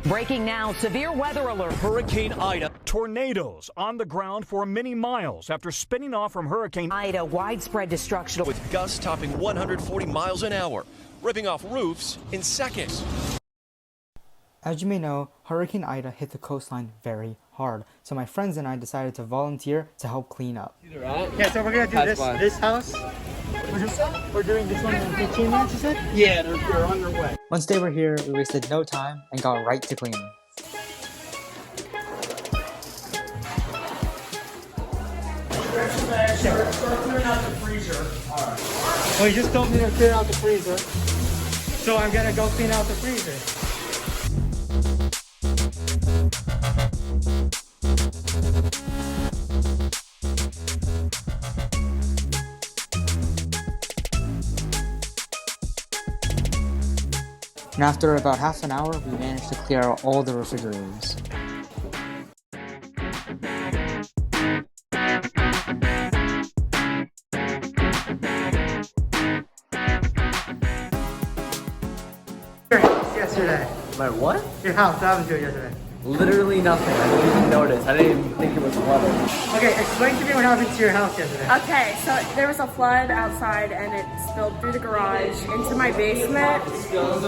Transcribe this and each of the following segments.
Breaking now, severe weather alert. Hurricane Ida. Tornadoes on the ground for many miles after spinning off from Hurricane Ida, widespread destruction. With gusts topping 140 miles an hour, ripping off roofs in seconds. As you may know, Hurricane Ida hit the coastline very hard, so my friends and I decided to volunteer to help clean up. Yeah, so we're gonna do this house. We're doing this one in 15 minutes, you said? Yeah, they're on their way. Once they were here, we wasted no time and got right to cleaning. Start clearing out the freezer. Alright. Well, you just told me to clear out the freezer, so I'm gonna go clean out the freezer. And after about half an hour, we managed to clear out all the refrigerators. Your house yesterday. My what? Your house, that was doing yesterday. Literally nothing. I didn't even notice. I didn't even think it was flooded. Okay, explain to me what happened to your house yesterday. Okay, so there was a flood outside and it spilled through the garage into my basement. Spill.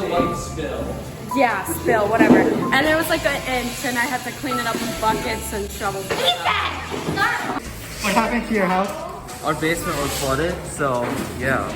Yeah, spill, whatever. And there was like an inch and I had to clean it up with buckets and shovels. What happened to your house? Our basement was flooded, so yeah.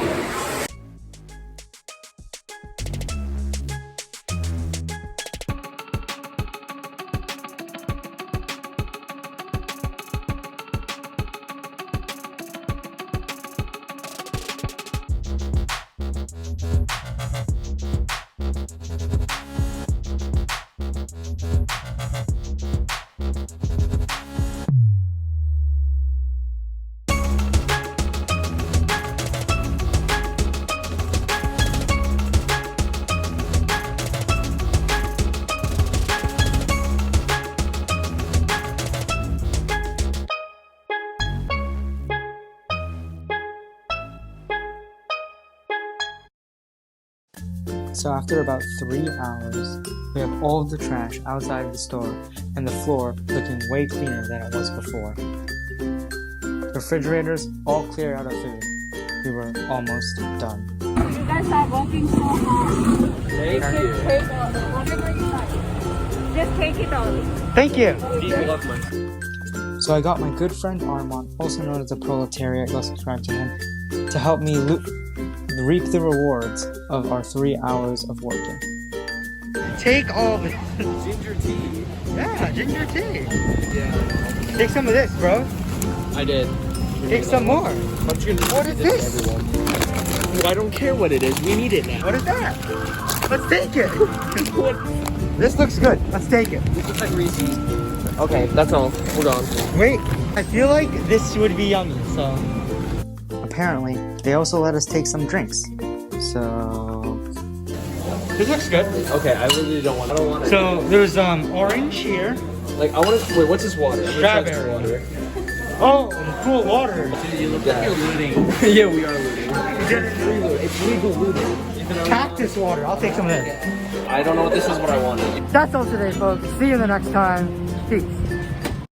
So after about 3 hours, we have all of the trash outside of the store and the floor looking way cleaner than it was before. Refrigerators all clear out of food. We were almost done. You guys are working so hard. Thank you. Take whatever you like. Just take it all. Thank you. People love my. So I got my good friend Armand, also known as the Proletariat, go subscribe to him, to help me reap the rewards of our 3 hours of working. Take all the Ginger tea. yeah, ginger tea. Yeah. Take some of this, bro. I did. Take some more. What is this? I don't care what it is. We need it now. What is that? Let's take it. What? This looks good. Let's take it. It looks like Reese's. Okay, that's all. Hold on. Wait, I feel like this would be yummy, so. Apparently, they also let us take some drinks. So This looks good. Okay, I really don't want. I don't want it. So there's orange here. Like I want to. Wait, what's this water? I'm gonna try this Strawberry. water. Oh, cool water. You look like you're looting. Yeah, we are looting. It's legal looting. Cactus water. I'll take some of this. I don't know what this is, but I want it. That's all today, folks. See you the next time. Peace.